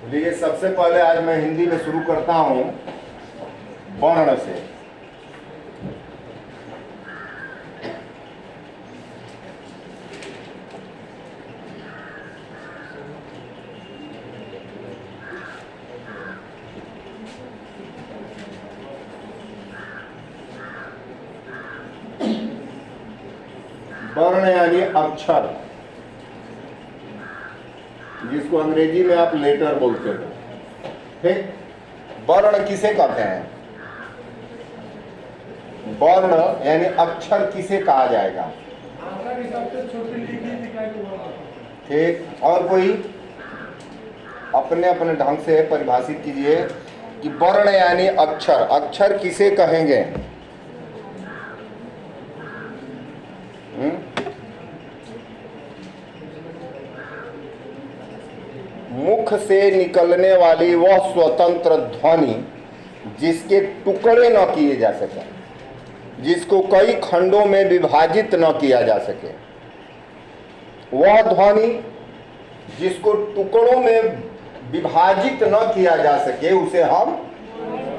चलिए सबसे पहले आज मैं हिंदी में शुरू करता हूँ वर्ण से। वर्ण यानी अक्षर, जिसको अंग्रेजी में आप लेटर बोलते हो। ठीक, वर्ण किसे कहते हैं? वर्ण यानी अक्षर किसे कहा जाएगा? ठीक, और कोई अपने अपने ढंग से परिभाषित कीजिए कि वर्ण यानी अक्षर, अक्षर किसे कहेंगे? मुख से निकलने वाली वह स्वतंत्र ध्वनि जिसके टुकड़े न किए जा सके, जिसको कई खंडों में विभाजित न किया जा सके, वह ध्वनि जिसको टुकड़ों में विभाजित न किया जा सके, उसे हम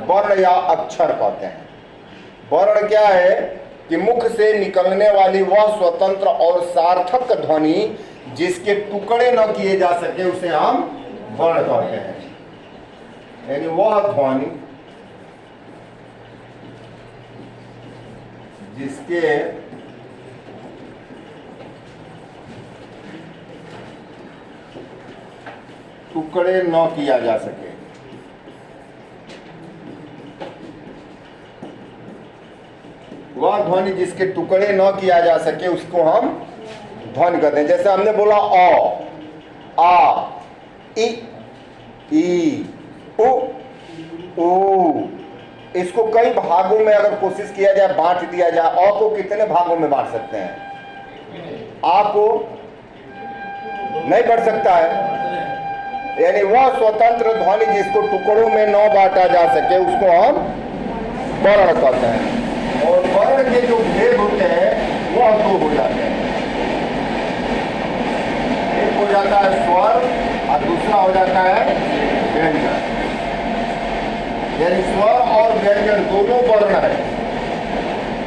वर्ण या अक्षर कहते हैं। वर्ण क्या है कि मुख से निकलने वाली वह स्वतंत्र और सार्थक ध्वनि जिसके टुकड़े न किए जा सके, उसे हम वर्ण कहते हैं। यानी वह ध्वनि जिसके टुकड़े न किया जा सके, वह ध्वनि जिसके टुकड़े न किया जा सके, उसको हम ध्वनि कहते हैं। जैसे हमने बोला अ, आ, इ, ई, उ, ऊ, इसको कई भागों में अगर कोशिश किया जाए, बांट दिया जाए, अ को कितने भागों में बांट सकते हैं? आ को नहीं बढ़ सकता है। यानी वह स्वतंत्र ध्वनि जिसको टुकड़ों में न बांटा जा सके, उसको हम वर्ण कहते हैं। और वर्ण के जो भेद होते हैं वह दो हो जाते हैं। एक हो जाता है स्वर और दूसरा हो जाता है व्यंजन। यानी स्वर और व्यंजन दोनों वर्ण है।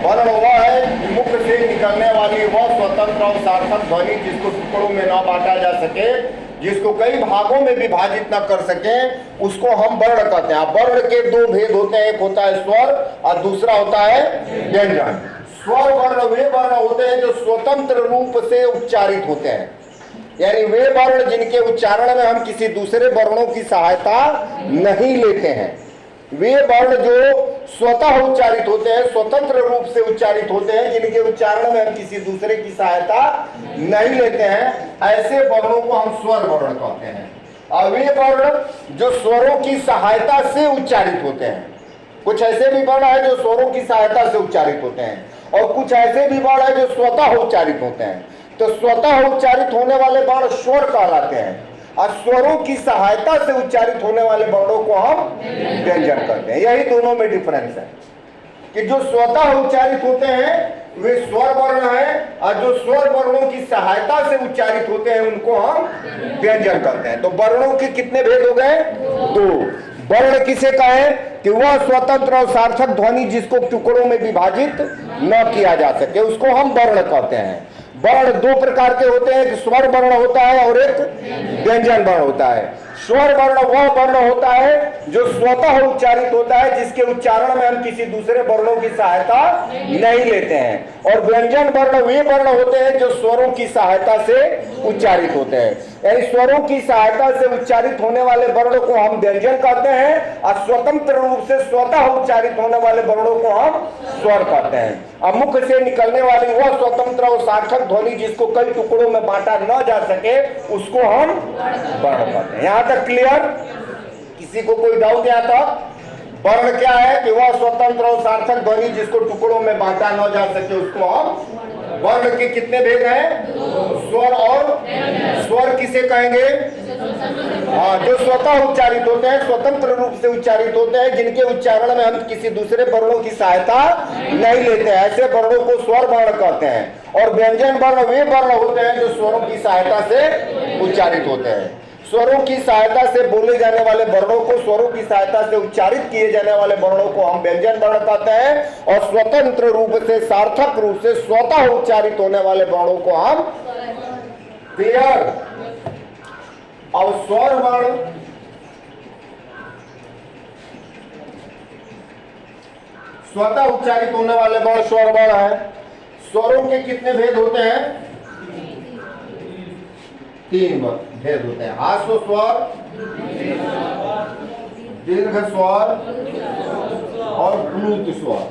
वर्ण वह है कि मुख से निकलने वाली वह स्वतंत्र और सार्थक ध्वनि जिसको टुकड़ों में न बांटा जा सके, जिसको कई भागों में विभाजित न कर सके, उसको हम वर्ण कहते हैं। वर्ण के दो भेद होते हैं, एक होता है स्वर और दूसरा होता है व्यंजन। स्वर वर्ण वे वर्ण होते हैं जो स्वतंत्र रूप से उच्चारित होते हैं। यानी वे वर्ण जिनके उच्चारण में हम किसी दूसरे वर्णों की सहायता नहीं लेते हैं। वे वर्ण जो स्वतः उच्चारित होते हैं, स्वतंत्र रूप से उच्चारित होते हैं, जिनके उच्चारण में हम किसी दूसरे की सहायता नहीं लेते हैं, ऐसे वर्णों को हम स्वर वर्ण कहते हैं। और वे वर्ण जो स्वरों की सहायता से उच्चारित होते हैं, कुछ ऐसे भी वर्ण है जो स्वरों की सहायता से उच्चारित होते हैं, और कुछ ऐसे भी वर्ण है जो स्वतः उच्चारित होते हैं। तो स्वतः उच्चारित होने वाले वर्ण स्वर कहलाते हैं, और स्वरों की सहायता से उच्चारित होने वाले वर्णों को हम व्यंजन कहते हैं। यही दोनों में डिफरेंस है कि जो स्वतः उच्चारित होते हैं वे स्वर वर्ण है, और जो स्वर वर्णों की सहायता से उच्चारित होते हैं उनको हम व्यंजन कहते हैं। तो वर्णों के कितने भेद हो गए? दो। वर्ण किसे कहें कि वह स्वतंत्र और सार्थक ध्वनि जिसको टुकड़ों में विभाजित न किया जा सके, उसको हम वर्ण कहते हैं। वर्ण दो प्रकार के होते हैं, एक स्वर वर्ण होता है और एक व्यंजन वर्ण होता है। स्वर वर्ण वह वर्ण होता है जो स्वतः उच्चारित होता है, जिसके उच्चारण में हम किसी दूसरे वर्णों की सहायता नहीं लेते हैं। और व्यंजन वर्ण वे वर्ण होते हैं जो स्वरों की सहायता से उच्चारित होते हैं। यानी स्वरों की सहायता से उच्चारित होने वाले वर्णों को हम व्यंजन कहते हैं, और स्वतंत्र रूप से स्वतः उच्चारित होने वाले वर्णों को हम स्वर कहते हैं। अब मुख से निकलने वाली वह स्वतंत्र और सार्थक ध्वनि जिसको कई टुकड़ों में बांटा न जा सके, उसको हम वर्ण कहते हैं। यहाँ तक क्लियर? किसी को कोई डाउट यहाँ तक? वर्ण क्या है कि वह स्वतंत्र और सार्थक ध्वनि जिसको टुकड़ों में बांटा न जा सके, उसको हम वर्ण के कितने भेद हैं? स्वर और स्वर किसे कहेंगे? हाँ, जो स्वतः उच्चारित होते हैं, स्वतंत्र रूप से उच्चारित होते हैं, जिनके उच्चारण में हम किसी दूसरे वर्णों की सहायता नहीं लेते हैं, ऐसे वर्णों को स्वर वर्ण कहते हैं। और व्यंजन वर्ण वे वर्ण होते हैं जो स्वरों की सहायता से उच्चारित होते हैं। स्वरों की सहायता से बोले जाने वाले वर्णों को, स्वरों की सहायता से उच्चारित किए जाने वाले वर्णों को हम व्यंजन वर्ण कहते हैं, और स्वतंत्र रूप से, सार्थक रूप से स्वतः उच्चारित होने वाले वर्णों को हम पेयर। अब स्वर वर्ण, स्वतः उच्चारित होने वाले वर्ण स्वर वर्ण है। स्वरों के कितने भेद होते हैं? 3 भेद होते हैं। ह्रस्व स्वर, दीर्घ स्वर और प्लुत स्वर।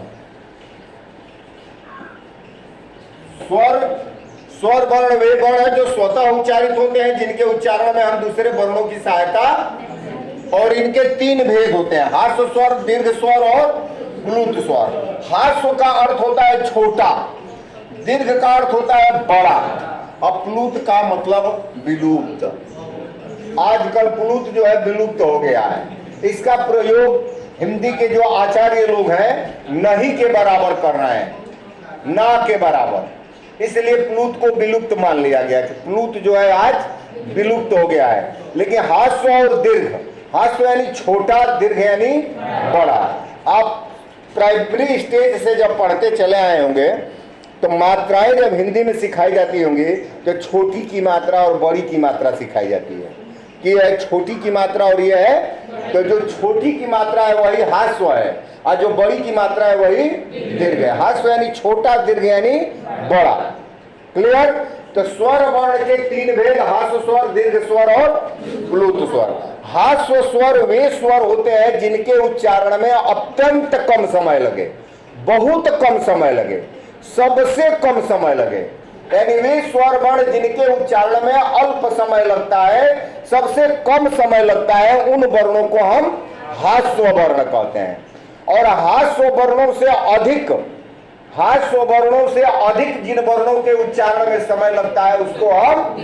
स्वर वर्ण वे वर्ण है जो स्वतः उच्चारित होते हैं, जिनके उच्चारण में हम दूसरे वर्णों की सहायता, और इनके 3 भेद होते हैं, ह्रस्व स्वर, दीर्घ स्वर और प्लुत स्वर। ह्रस्व का अर्थ होता है छोटा, दीर्घ का अर्थ होता है बड़ा, और प्लुत का मतलब विलुप्त। आजकल प्लुत जो है विलुप्त हो गया है। इसका प्रयोग हिंदी के जो आचार्य लोग हैं नहीं के बराबर कर रहे हैं, ना के बराबर, इसलिए प्लुत को विलुप्त मान लिया गया कि प्लुत जो है आज विलुप्त हो गया है। लेकिन ह्रस्व और दीर्घ, ह्रस्व यानी छोटा, दीर्घ यानी बड़ा। आप प्राइमरी स्टेज से जब पढ़ते चले आए होंगे तो मात्राएं जब हिंदी में सिखाई जाती होंगी तो छोटी की मात्रा और बड़ी की मात्रा सिखाई जाती है कि यह छोटी की मात्रा और यह है, तो जो छोटी की मात्रा है वही ह्रस्व है और जो बड़ी की मात्रा है वही दीर्घ है। ह्रस्व यानी छोटा, दीर्घ यानी बड़ा। क्लियर? तो स्वर वर्ण के 3 भेद, ह्रस्व स्वर, दीर्घ स्वर और प्लुत स्वर। ह्रस्व स्वर वे स्वर होते हैं जिनके उच्चारण में अत्यंत कम समय लगे, बहुत कम समय लगे, सबसे कम समय लगे। यानी वे स्वर वर्ण जिनके उच्चारण में अल्प समय लगता है, सबसे कम समय लगता है, उन वर्णों को हम ह्रस्व वर्ण कहते हैं। और ह्रस्व वर्णों से अधिक जिन वर्णों के उच्चारण में समय लगता है उसको हम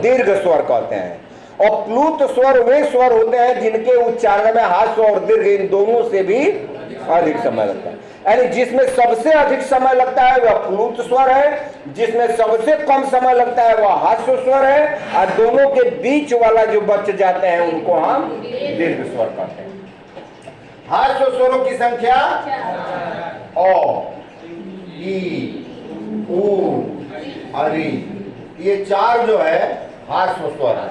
दीर्घ स्वर कहते हैं। और प्लुत स्वर वे स्वर होते हैं जिनके उच्चारण में ह्रस्व और दीर्घ इन दोनों से भी अधिक समय लगता है। यानी जिसमें सबसे अधिक समय लगता है वह प्लुत स्वर है, जिसमें सबसे कम समय लगता है वह ह्रस्व स्वर है, और दोनों के बीच वाला जो बच जाते हैं उनको हम दीर्घ स्वर कहते हैं। ह्रस्व स्वरों की संख्या ओ, ई, ऊ, अरी, ये 4 जो है ह्रस्व स्वर है।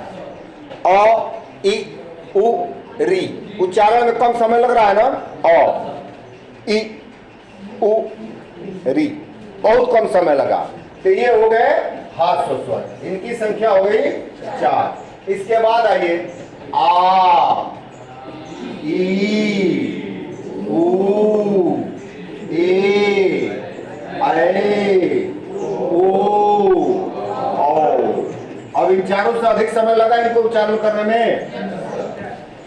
अ, ई, उ, री, उच्चारण में कम समय लग रहा है ना। अ, ई, उ, री, बहुत कम समय लगा, तो ये हो गए ह्रस्व स्वर। इनकी संख्या हो गई 4। इसके बाद आइए आ, ई, ऊ, ए, ऐ, ओ, औ। अब इन चारों से अधिक समय लगा इनको उच्चारण करने में।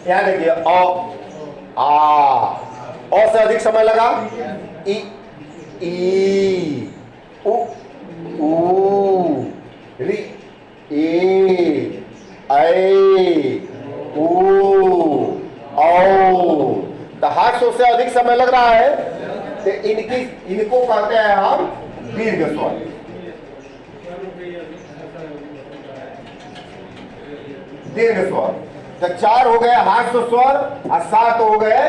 यहाँ देखिए आ से अधिक समय लगा, ई, उ, ऊ, री, ए, ऐ, ओ, औ। तो ह्रस्व से अधिक समय लग रहा है, तो इनको कहते हैं हम दीर्घ स्वर। दीर्घ स्वर। तो 4 हो गए ह्रस्व स्वर और 7 हो गए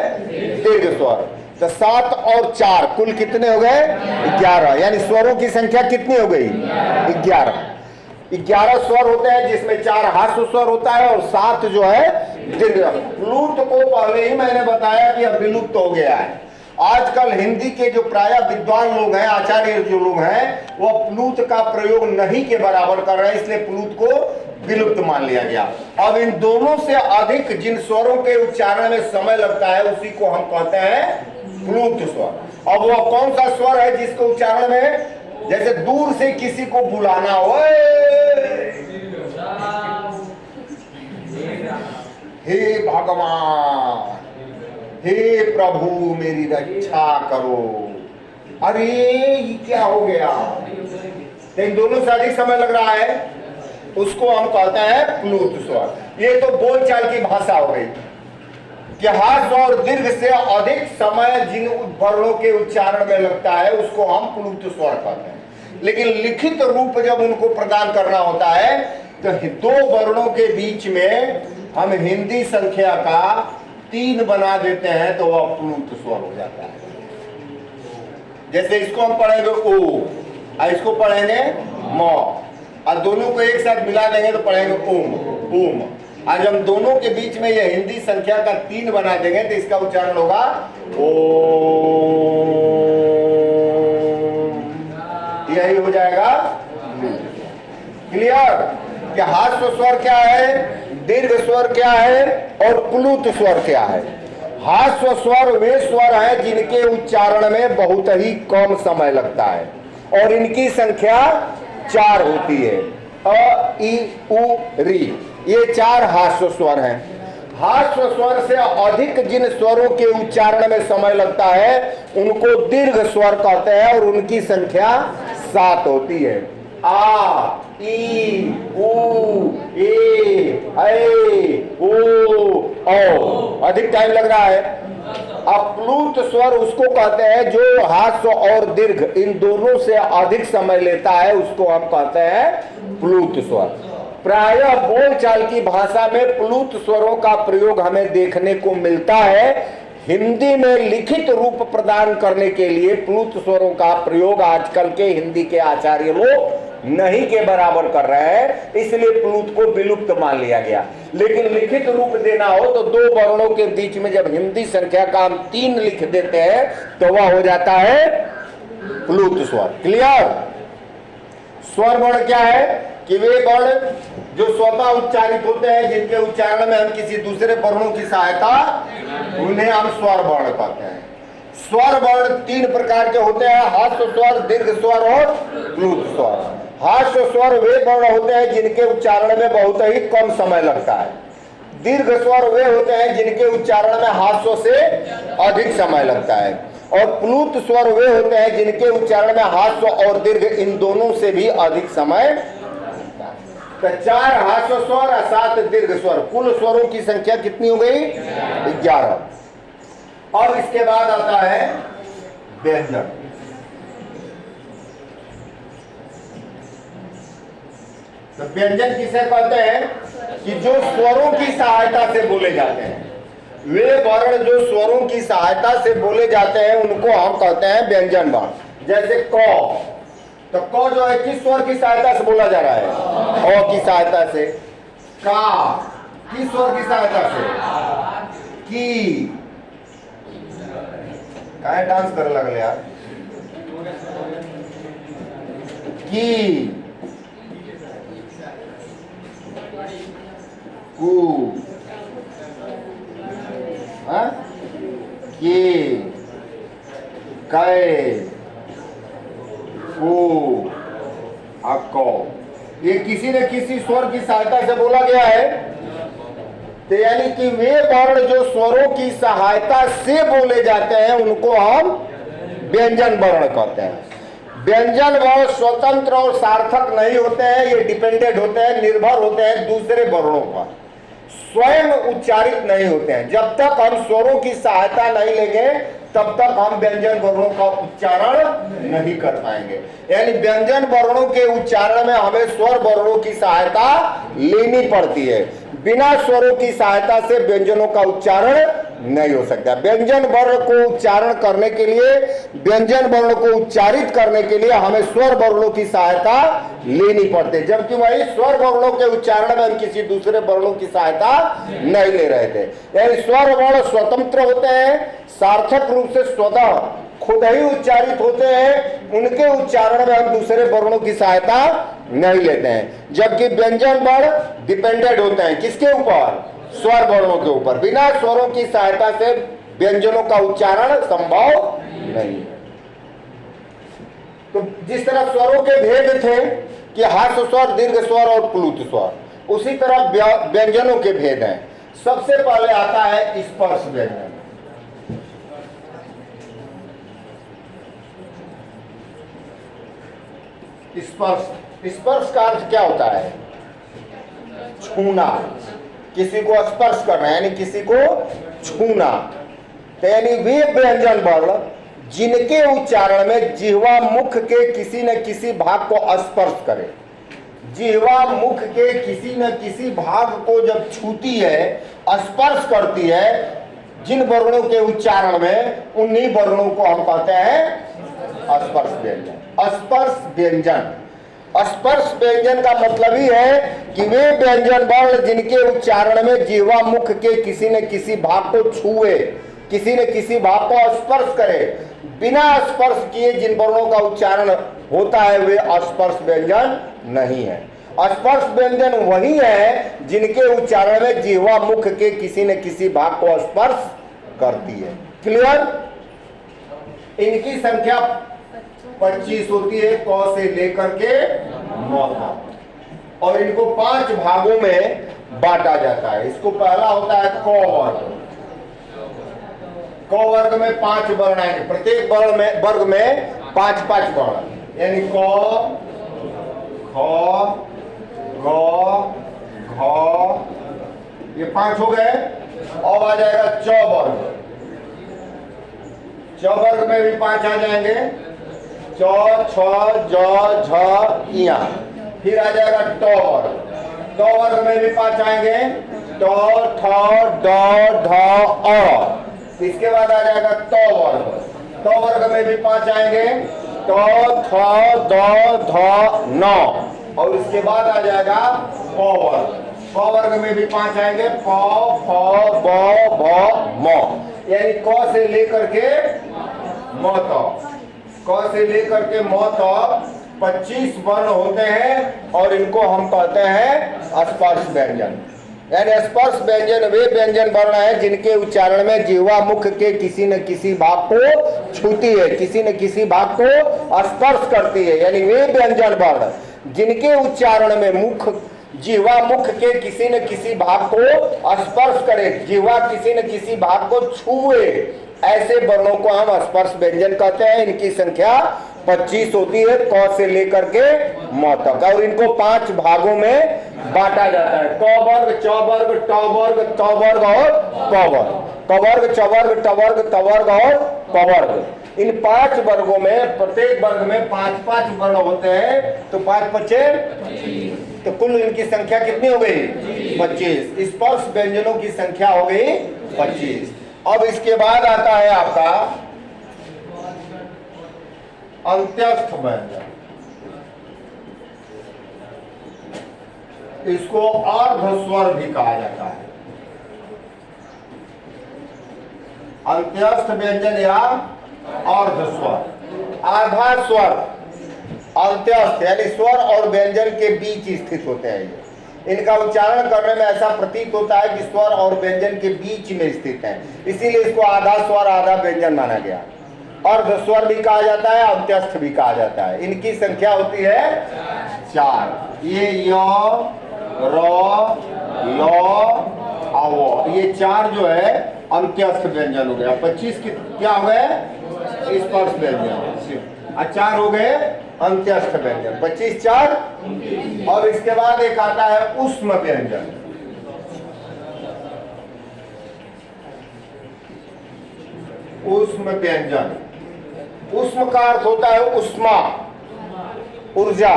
दीर्घ स्वर। तो 7 और 4 कुल कितने हो गए? 11। यानी स्वरों की संख्या कितनी हो गई? 11। 11 स्वर होते हैं जिसमें 4 ह्रस्व स्वर होता है और 7 जो है दीर्घ। प्लुत को पहले ही मैंने बताया कि अब विलुप्त हो गया है। आजकल हिंदी के जो प्राय विद्वान लोग हैं, आचार्य जो लोग हैं, वो प्लुत का प्रयोग नहीं के बराबर कर रहे हैं, इसलिए प्लुत को विलुप्त मान लिया गया। अब इन दोनों से अधिक जिन स्वरों के उच्चारण में समय लगता है उसी को हम कहते हैं प्लुत स्वर। अब वह कौन सा स्वर है जिसके उच्चारण में जैसे दूर से किसी को बुलाना हो, हे भगवान, हे प्रभु मेरी रक्षा करो। अरे ये क्या हो गया? तो इन दोनों से अधिक समय लग रहा है, उसको हम कहते हैं प्लुत स्वर। ये तो बोलचाल की भाषा हो गई कि ह्रस्व और दीर्घ से अधिक समय जिन वर्णों के उच्चारण में लगता है उसको हम प्लुत स्वर कहते हैं। लेकिन लिखित रूप जब उनको प्रदान करना होता है तो दो वर्णों के बीच में हम हिंदी संख्या का 3 बना देते हैं तो वह प्लूत स्वर हो जाता है। जैसे इसको हम पढ़ेंगे ओ और इसको पढ़ेंगे म, और दोनों को एक साथ मिला देंगे तो पढ़ेंगे ओम ओम। आज हम दोनों के बीच में यह हिंदी संख्या का 3 बना देंगे तो इसका उच्चारण होगा ओम। यही हो जाएगा। क्लियर? कि हास्य स्वर क्या है, दीर्घ स्वर क्या है और प्लूत स्वर क्या है। हास्य स्वर वे स्वर हैं जिनके उच्चारण में बहुत ही कम समय लगता है और इनकी संख्या 4 होती है। अ, इ, उ, री, ये 4 हास्य स्वर हैं। हास्य स्वर से अधिक जिन स्वरों के उच्चारण में समय लगता है उनको दीर्घ स्वर कहते हैं और उनकी संख्या 7 होती है। आ, ई, उ, ए, ओ, औ। अधिक टाइम लग रहा है। अप्लुत स्वर उसको कहते हैं जो हास्य और दीर्घ इन दोनों से अधिक समय लेता है, उसको हम कहते हैं प्लुत स्वर। प्रायः बोलचाल की भाषा में प्लुत स्वरों का प्रयोग हमें देखने को मिलता है। हिंदी में लिखित रूप प्रदान करने के लिए प्लुत स्वरों का प्रयोग आजकल के हिंदी के आचार्य लोग नहीं के बराबर कर रहे हैं, इसलिए प्लुत को विलुप्त मान लिया गया। लेकिन लिखित रूप देना हो तो 2 वर्णों के बीच में जब हिंदी संख्या का हम 3 लिख देते हैं तो वह हो जाता है प्लुत स्वर। क्लियर? स्वर वर्ण क्या है कि वे वर्ण जो स्वतः उच्चारित होते हैं, जिनके उच्चारण में हम किसी दूसरे वर्णों की सहायता, उन्हें हम स्वर वर्ण कहते हैं। स्वर वर्ण 3 प्रकार के होते हैं, हास्य स्वर, दीर्घ स्वर और प्लुत स्वर। हास्य स्वर वे वर्ण होते हैं जिनके उच्चारण में बहुत ही कम समय लगता है। दीर्घ स्वर वे होते हैं जिनके उच्चारण में हास्य से अधिक समय लगता है और प्लुत स्वर वे होते हैं जिनके उच्चारण में हास्य और दीर्घ इन दोनों से भी अधिक समय लगता है। तो 4 हास्य स्वर और 7 दीर्घ स्वर, कुल स्वरों की संख्या कितनी हो गई? 11। और इसके बाद आता है व्यंजन। तो व्यंजन किसे कहते हैं कि जो स्वरों की सहायता से बोले जाते हैं, वे वर्ण जो स्वरों की सहायता से बोले जाते हैं उनको हम कहते हैं व्यंजन वर्ण। जैसे क, तो क जो है किस स्वर की सहायता से बोला जा रहा है? अ की सहायता से। का किस स्वर की सहायता से? की। काहे डांस करे लगले यार? की, कु, के, कै, को, अको। ये किसी न किसी स्वर की सहायता से बोला गया है। तो यानी कि वे वर्ण जो स्वरों की सहायता से बोले जाते हैं उनको हम व्यंजन वर्ण कहते हैं। व्यंजन वर्ण स्वतंत्र और सार्थक नहीं होते हैं, ये डिपेंडेंट होते हैं, निर्भर होते हैं दूसरे वर्णों पर, स्वयं उच्चारित नहीं होते हैं। जब तक हम स्वरों की सहायता नहीं लेंगे तब तक हम व्यंजन वर्णों का उच्चारण नहीं कर पाएंगे। यानी व्यंजन वर्णों के उच्चारण में हमें स्वर वर्णों की सहायता लेनी पड़ती है। बिना स्वरों की सहायता से व्यंजनों का उच्चारण नहीं हो सकता। व्यंजन वर्ण को उच्चारण करने के लिए, व्यंजन वर्ण को उच्चारित करने के लिए हमें स्वर वर्णों की सहायता लेनी पड़ती है, जबकि वही स्वर वर्णों के उच्चारण में हम किसी दूसरे वर्णों की सहायता नहीं ले रहे थे। यानी स्वर वर्ण स्वतंत्र होते हैं, सार्थक रूप से स्वतः खुद ही उच्चारित होते हैं, उनके उच्चारण में हम दूसरे वर्णों की सहायता नहीं लेते हैं। जबकि व्यंजन वर्ण डिपेंडेंट होते हैं किसके ऊपर? स्वर वर्णों के ऊपर। बिना स्वरों की सहायता से व्यंजनों का उच्चारण संभव नहीं है। तो जिस तरह स्वरों के भेद थे कि हास्य स्वर, दीर्घ स्वर और प्लुत स्वर, उसी तरह व्यंजनों के भेद हैं। सबसे पहले आता है स्पर्श व्यंजन। स्पर्श का अर्थ क्या होता है? छूना, किसी को स्पर्श करना, यानी किसी को छूना। तो यानी वे व्यंजन वर्ण जिनके उच्चारण में जिह्वा मुख के किसी न किसी भाग को स्पर्श करे, जिह्वा मुख के किसी न किसी भाग को जब छूती है, स्पर्श करती है, जिन वर्णों के उच्चारण में, उन्हीं वर्णों को हम कहते हैं स्पर्श व्यंजन। स्पर्श व्यंजन, स्पर्श व्यंजन का मतलब ही है कि वे व्यंजन वर्ण जिनके उच्चारण में जिह्वा मुख के किसी न किसी भाग को छुए, किसी न किसी भाग को स्पर्श करे, बिना स्पर्श किए जिन वर्णों का उच्चारण होता है वे स्पर्श व्यंजन नहीं है। स्पर्श व्यंजन वही है जिनके उच्चारण में जिह्वा मुख के किसी न किसी भाग को स्पर्श करती है। क्लियर? इनकी संख्या 25 होती है, क से लेकर के म तक, और इनको 5 भागों में बांटा जाता है। इसको पहला होता है क वर्ग। क वर्ग में 5 वर्ण आएंगे, प्रत्येक वर्ग में 5-5 वर्ण, यानी क, ख, ग, घ, ये 5 हो गए। अब आ जाएगा च वर्ग। च वर्ग में भी 5 आ जाएंगे, च, छ, ज, झ, इया। फिर आ जाएगा ट वर्ग। ट वर्ग में भी 5 आएंगे, ट, ठ, ड, ढ, अ। इसके बाद आ जाएगा त वर्ग। त वर्ग में भी 5 आएंगे, ट, थ, द, ध, न। और इसके बाद आ जाएगा प वर्ग। प वर्ग में भी 5 आएंगे, प, फ, ब, भ, म। यानी क से लेकर के म तक, क से लेकर के म तक 25 वर्ण होते हैं, और इनको हम कहते हैं स्पर्श व्यंजन। यानी स्पर्श व्यंजन वे व्यंजन वर्ण है जिनके उच्चारण में जिह्वा मुख के किसी न किसी भाग को छूती है, किसी न किसी भाग को स्पर्श करती है। यानी वे व्यंजन वर्ण जिनके उच्चारण में मुख, जिह्वा मुख के किसी न किसी भाग को स्पर्श करे, जिह्वा किसी न किसी भाग को छुए, ऐसे वर्णों को हम स्पर्श व्यंजन कहते हैं। इनकी संख्या 25 होती है, क से लेकर के म तक, और इनको 5 भागों में बांटा जाता है। क वर्ग, च वर्ग, ट वर्ग, त वर्ग और प वर्ग। क वर्ग, च वर्ग, ट वर्ग, त वर्ग और प वर्ग। इन 5 वर्गों में प्रत्येक वर्ग में 5-5 वर्ण होते हैं, तो 5 बचे, तो कुल इनकी संख्या कितनी हो गई? 25। स्पर्श व्यंजनों की संख्या हो गई 25। अब इसके बाद आता है आपका अंत्यस्थ व्यंजन। इसको अर्ध स्वर भी कहा जाता है। अंत्यस्थ व्यंजन या अर्ध स्वर। आधा स्वर अंत्यस्थ यानी स्वर और व्यंजन के बीच स्थित होते हैं। ये इनका उच्चारण करने में ऐसा प्रतीत होता है कि स्वर और व्यंजन के बीच में स्थित है, इसीलिए इसको आधा स्वर आधा व्यंजन माना गया। अर्ध स्वर भी कहा जाता है, अंत्यस्थ भी कहा जाता है। इनकी संख्या होती है 4। ये य, र, ल, अव, ये 4 जो है अंत्यस्थ व्यंजन हो गया। 25 की क्या हो गए? स्पर्श व्यंजन, और 4 हो गए अंत्यस्थ व्यंजन। 25 4। और इसके बाद एक आता है ऊष्म व्यंजन। ऊष्म व्यंजन, ऊष्म का अर्थ होता है उष्मा, ऊर्जा,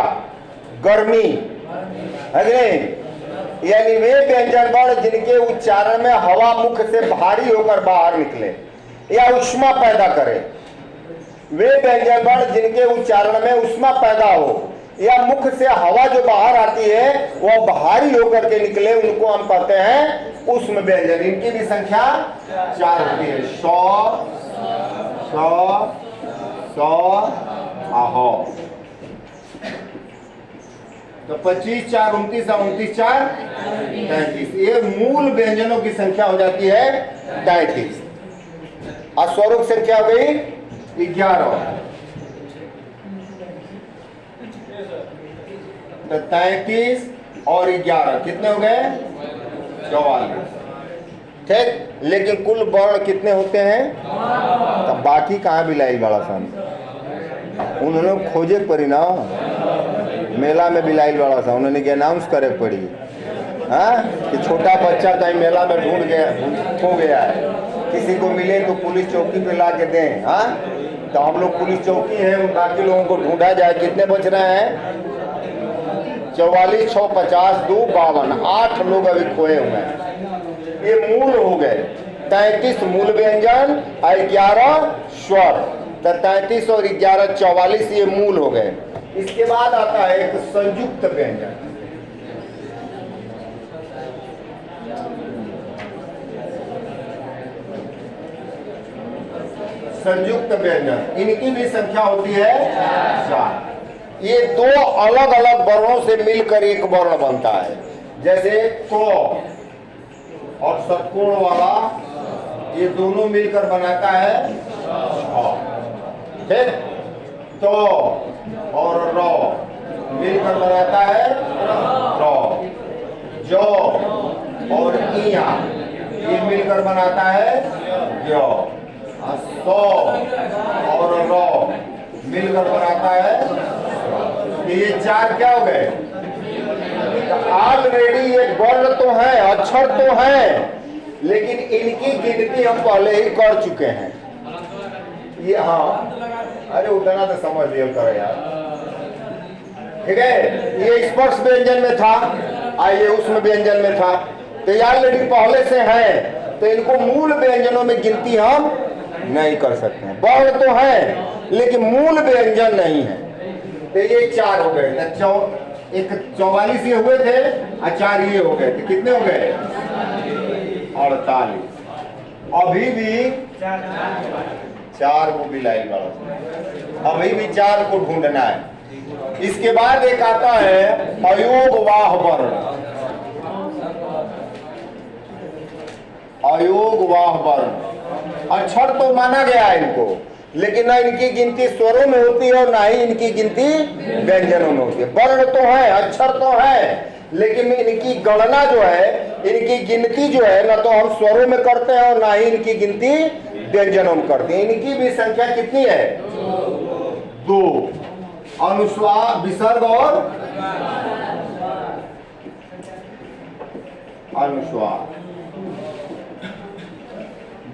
गर्मी, है कि नहीं? यानी वे व्यंजन वर्ण जिनके उच्चारण में हवा मुख से भारी होकर बाहर निकले या उष्मा पैदा करे। वे व्यंजन वर्ण जिनके उच्चारण में उष्मा पैदा हो या मुख से हवा जो बाहर आती है वह भारी होकर के निकले, उनको हम कहते हैं ऊष्म व्यंजन। इनकी भी संख्या 4 होती है। स, स, आह। तो 25 4 29 29 4 33। ये मूल व्यंजनों की संख्या हो जाती है 33, और स्वरों की संख्या हो गई 11। तो 33 और 11 कितने हो गए? 44। ठीक, लेकिन कुल वर्ण कितने होते हैं? तब बाकी कहाँ बिलाई बड़ा सन, उन्होंने खोजे पड़ी ना, मेला में बिलाई बड़ा सा, उन्होंने अनाउंस करे पड़ी, हाँ, कि छोटा बच्चा कहीं मेला में ढूंढ गया, खो गया है, किसी को मिले तो पुलिस चौकी पे ला के दें। हाँ, तो हम लोग पुलिस चौकी है, उन बाकी लोगों को ढूंढा जाए। कितने बच रहे हैं? 44 6 50 2 52, 8 लोग अभी खोए हुए हैं। ये मूल हो गए 33 मूल व्यंजन और 11 स्वर। तो 33 और 11 44 ये मूल हो गए। इसके बाद आता है एक संयुक्त व्यंजन। संयुक्त व्यंजन, इनकी भी संख्या होती है 4। ये दो अलग अलग वर्णों से मिलकर एक वर्ण बनता है। जैसे क और षटकोण वाला, ये दोनों मिलकर बनाता है ठीक। तो और र मिलकर बनाता है र। जो और इया ये मिलकर बनाता है जो। सौ और र मिलकर बनाता है। ये 4 क्या हो गए? ऑलरेडी ये वर्ण तो है, अक्षर तो है, लेकिन इनकी गिनती हम पहले ही कर चुके हैं। ये हाँ, अरे उतना तो समझ लिया करो यार, ठीक है। ये स्पर्श व्यंजन में था, आइए उसमें व्यंजन में था, तो ये ऑलरेडी पहले से है, तो इनको मूल व्यंजनों में गिनती हम नहीं कर सकते हैं। वर्ण तो है लेकिन मूल व्यंजन नहीं है। तो ये 4 हो गए। एक 44 ये हुए थे और 4 ये हो गए, तो कितने हो गए? 48। अभी भी 4 को भी लाइन वाला, अभी भी 4 को ढूंढना है। इसके बाद एक आता है अयोगवाह वर्ण। अयोगवाह वर्ण अक्षर तो माना गया है इनको, लेकिन ना इनकी गिनती स्वरों में होती है और ना ही इनकी गिनती व्यंजनों में होती है। वर्ण तो है, अक्षर तो है, लेकिन इनकी गणना जो है, इनकी गिनती जो है, ना तो हम स्वरों में करते हैं और ना ही इनकी गिनती व्यंजनों में करते हैं। इनकी भी संख्या कितनी है? 2। अनुस्वार, विसर्ग और अनुस्वार।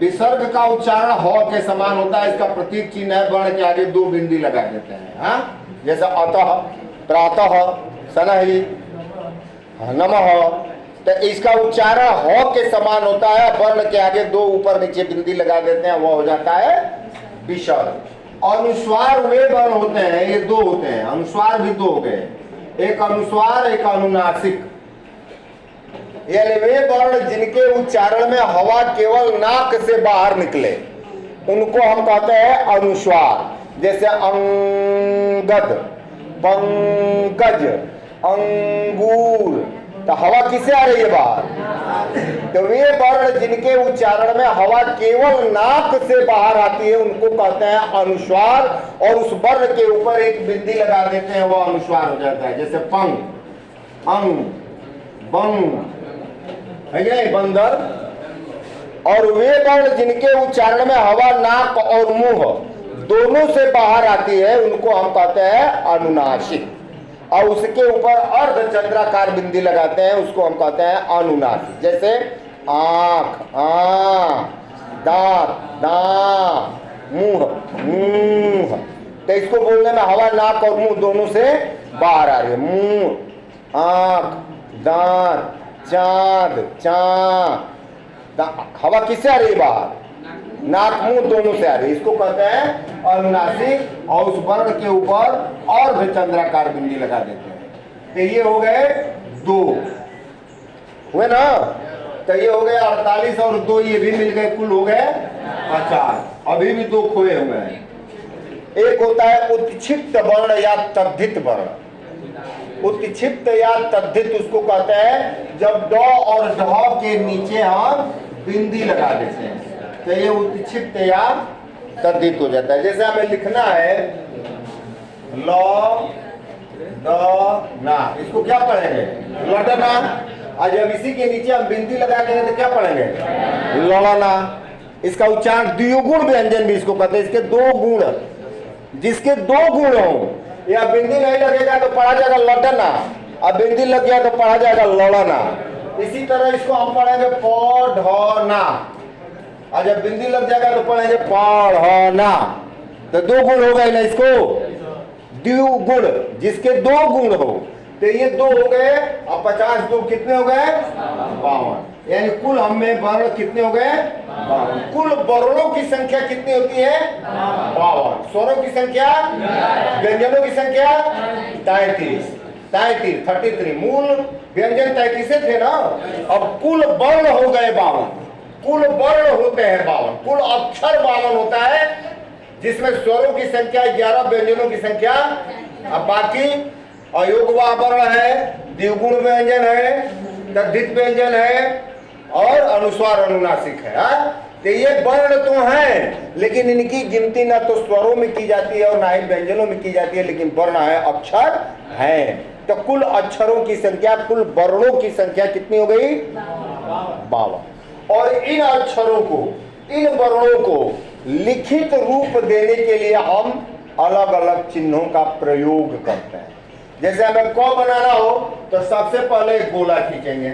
विसर्ग का उच्चारण ह के समान होता है। इसका प्रतीक चिन्ह है, वर्ण के आगे 2 बिंदी लगा देते हैं। हाँ, जैसे अतः, प्रातः, शनहि, नमः। तो इसका उच्चारण ह के समान होता है, वर्ण के आगे 2 ऊपर नीचे बिंदी लगा देते हैं, वह हो जाता है विसर्ग। अनुस्वार वे वर्ण होते हैं, ये 2 होते हैं। अनुस्वार भी 2 हो गए, एक अनुस्वार एक अनुनासिक। यानी वे वर्ण जिनके उच्चारण में हवा केवल नाक से बाहर निकले, उनको हम कहते हैं अनुस्वार। जैसे अंगद, पंकज, अंगूर, तो हवा किससे आ रही है बाहर? तो वे वर्ण जिनके उच्चारण में हवा केवल नाक से बाहर आती है, उनको कहते हैं अनुस्वार, और उस वर्ण के ऊपर एक बिंदी लगा देते हैं, वो अनुस्वार हो जाता है। जैसे पंग, अंग, बंग, है नहीं, बंदर। और वे वर्ण जिनके उच्चारण में हवा नाक और मुंह दोनों से बाहर आती है, उनको हम कहते हैं अनुनासिक, और उसके ऊपर अर्ध चंद्राकार बिंदी लगाते हैं, उसको हम कहते हैं अनुनासिक। जैसे आंख, दांत, दांत, मुंह, मुंह। तो इसको बोलने में हवा नाक और मुंह दोनों से बाहर आ रही है। मुंह, आंख, दांत, चांद, चांद। हवा किससे आ रही है बाहर? नाक मुंह दोनों से आ रही है, इसको कहते हैं अनुनासिक, और उस वर्ण के ऊपर अर्ध चंद्राकार बिंदी लगा देते हैं। तो ये हो गए 2 हुए ना। तो ये हो गए 48 और 2 ये भी मिल गए, कुल हो गए 50। अभी भी 2 खोए हुए हैं। एक होता है उत्क्षिप्त वर्ण या तद्धित वर्ण। उत्क्षिप्त या तद्धित उसको कहते हैं जब ड और ढ के नीचे हम बिंदी लगा देते हैं, तो ये उत्क्षिप्त या तद्धित हो जाता है। जैसे हमें लिखना है ल द ना, इसको क्या पढ़ेंगे? लडना। और जब इसी के नीचे हम बिंदी लगा देंगे तो क्या पढ़ेंगे? लड़ना। इसका उच्चारण द्विगुण व्यंजन भी इसको कहते हैं। इसके 2 गुण, जिसके 2 गुण हो, या बिंदी नहीं लगेगा तो पढ़ा जाएगा लडना, और बिंदी लग गया तो पढ़ा जाएगा लड़ना। इसी तरह इसको हम पढ़ेंगे पढ़ना, और जब बिंदी लग जाएगा तो पढ़ेंगे पढ़ना। तो 2 गुण हो गए ना इसको, द्विगुण। जिसके 2 गुण हो, तो ये 2 हो गए, अब 50 2 कितने हो गए? 52। यानी कुल हम में वर्ण कितने हो गए? 52। कुल वर्णों की संख्या कितनी होती है? 52। स्वरों की संख्या, व्यंजनों की संख्या 33। 33 मूल व्यंजन 33 थे ना। अब कुल वर्ण हो गए 52। कुल वर्ण होते हैं 52। कुल अक्षर 52 होता है, जिसमें स्वरों की संख्या 11, व्यंजनों की संख्या, अब बाकी अयोगवा वर्ण है, द्विगुण व्यंजन है, तद्धित व्यंजन है और अनुस्वार अनुनासिक है। तो ये वर्ण तो हैं, लेकिन इनकी गिनती ना तो स्वरों में की जाती है और ना ही व्यंजनों में की जाती है, लेकिन वर्ण है, अक्षर हैं। तो कुल अक्षरों की संख्या, कुल वर्णों की संख्या कितनी हो गई? 52। और इन अक्षरों को, इन वर्णों को लिखित रूप देने के लिए हम अलग अलग चिन्हों का प्रयोग करते हैं। जैसे हमें क बनाना हो तो सबसे पहले एक गोला खींचेंगे,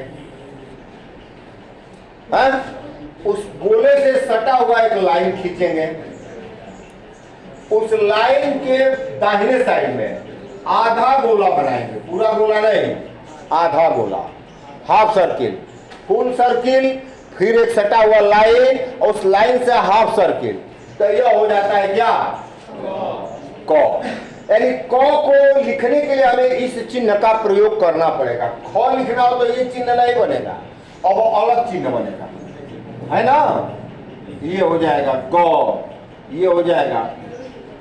उस गोले से सटा हुआ एक लाइन खींचेंगे, उस लाइन के दाहिने साइड में आधा गोला बनाएंगे, पूरा गोला नहीं, आधा गोला, हाफ सर्किल, फुल सर्किल, फिर एक सटा हुआ लाइन, उस लाइन से हाफ सर्किल। तो यह हो जाता है क्या? क। यानी क को लिखने के लिए हमें इस चिन्ह का प्रयोग करना पड़ेगा। ख लिखना हो तो ये चिन्ह नहीं बनेगा, अब अलग चिन्ह बनेगा, है ना। ये हो जाएगा क, ये हो जाएगा।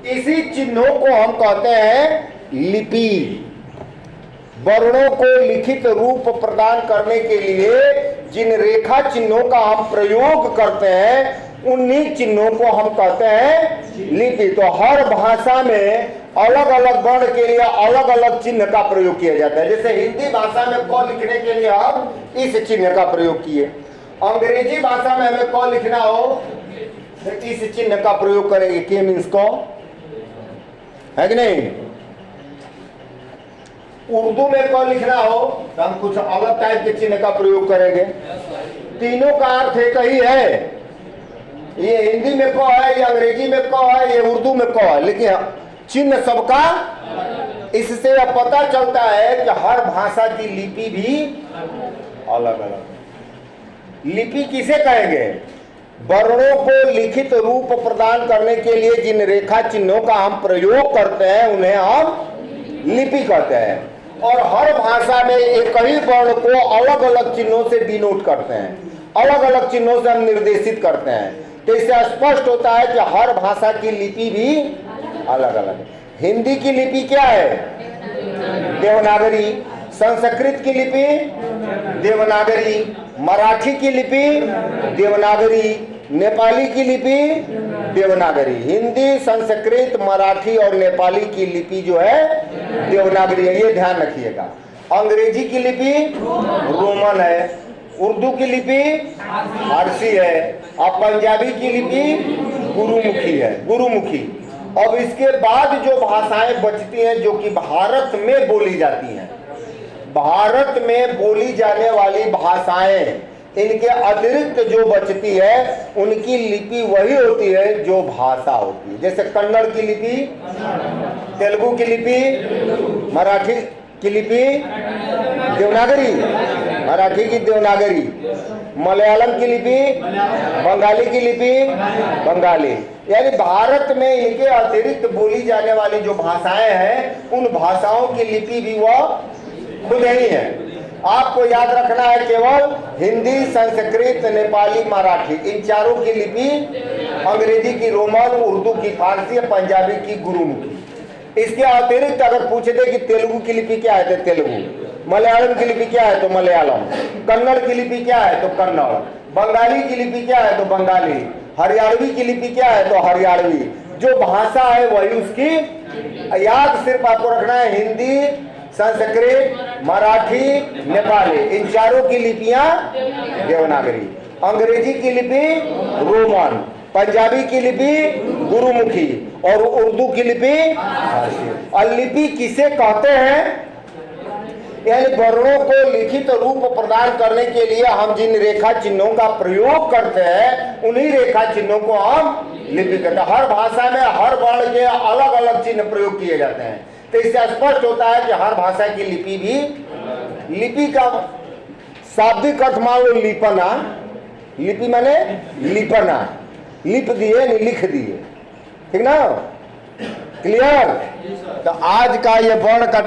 इसी चिन्हों को हम कहते हैं लिपि। वर्णों को लिखित रूप प्रदान करने के लिए जिन रेखा चिन्हों का हम प्रयोग करते हैं, उन्हीं चिन्हों को हम कहते हैं लिपि। तो हर भाषा में अलग अलग वर्ण के लिए अलग अलग चिन्ह का प्रयोग किया जाता है। जैसे हिंदी भाषा में क लिखने के लिए हम इस चिन्ह का प्रयोग किए, अंग्रेजी भाषा में हमें क लिखना हो तो इस चिन्ह का प्रयोग करेंगे, के मीन्स क, है कि नहीं। उर्दू में क लिखना हो तो हम कुछ अलग टाइप के चिन्ह का प्रयोग करेंगे। तीनों का अर्थ एक ही है, ये हिंदी में क है, ये अंग्रेजी में क है, ये उर्दू में क है, लेकिन चिन्ह सबका। इससे यह पता चलता है कि हर भाषा की लिपि भी अलग अलग है। लिपि किसे कहेंगे? वर्णों को लिखित रूप प्रदान करने के लिए जिन रेखा चिन्हों का हम प्रयोग करते हैं उन्हें हम लिपि कहते हैं। और हर भाषा में एक ही वर्ण को अलग अलग चिन्हों से डिनोट करते हैं, अलग अलग चिन्हों से हम निर्देशित करते हैं। तो इससे स्पष्ट होता है कि हर भाषा की लिपि भी अलग अलग है। हिंदी की लिपि क्या है? देवनागरी। संस्कृत की लिपि देवनागरी। मराठी की लिपि देवनागरी। नेपाली की लिपि देवनागरी। हिंदी, संस्कृत, मराठी और नेपाली की लिपि जो है देवनागरी है, ये ध्यान रखिएगा। अंग्रेजी की लिपि रोमन है। उर्दू की लिपि फारसी है। अब पंजाबी की लिपि गुरुमुखी है, गुरुमुखी। अब इसके बाद जो भाषाएं बचती हैं जो कि भारत में बोली जाती हैं, भारत में बोली जाने वाली भाषाएं, इनके अतिरिक्त जो बचती है उनकी लिपि वही होती है जो भाषा होती है। जैसे कन्नड़ की लिपि, तेलुगु की लिपि, मराठी की लिपि देवनागरी, मराठी की देवनागरी, मलयालम की लिपि, बंगाली की लिपि बंगाली। यानी भारत में इनके अतिरिक्त बोली जाने वाली जो भाषाएं हैं उन भाषाओं की लिपि भी वह खुद ही है। आपको याद रखना है केवल हिंदी, संस्कृत, नेपाली, मराठी, इन चारों की लिपि, अंग्रेजी की रोमन, उर्दू की फारसी, पंजाबी की गुरुमुखी। इसके अतिरिक्त अगर पूछे थे कि तेलुगु की लिपि क्या है तो तेलुगु, मलयालम की लिपि क्या है तो मलयालम, कन्नड़ की लिपि क्या है तो कन्नड़, बंगाली की लिपि क्या है तो बंगाली, हरियाणवी की लिपि क्या है तो हरियाणवी। जो भाषा है वही उसकी याद सिर्फ आपको रखना है हिंदी, संस्कृत, मराठी, नेपाली, इन चारों की लिपियां देवनागरी। अंग्रेजी की लिपि रोमन, पंजाबी की लिपि गुरुमुखी और उर्दू की लिपि फारसी। और लिपि किसे कहते हैं? यानी वर्णों को लिखित रूप प्रदान करने के लिए हम जिन रेखा चिन्हों का प्रयोग करते हैं उन्हीं रेखा चिन्हों को हम लिपि कहते हैं। हर भाषा में हर वर्ण के अलग अलग चिन्ह प्रयोग किए जाते हैं। तो इससे स्पष्ट होता है कि हर भाषा की लिपि भी, लिपि का शाब्दिक अर्थ मान लो लिपना, लिपि माने लिपना, लिप दिए नहीं लिख दिए, ठीक ना? क्लियर? तो आज का ये वर्ण का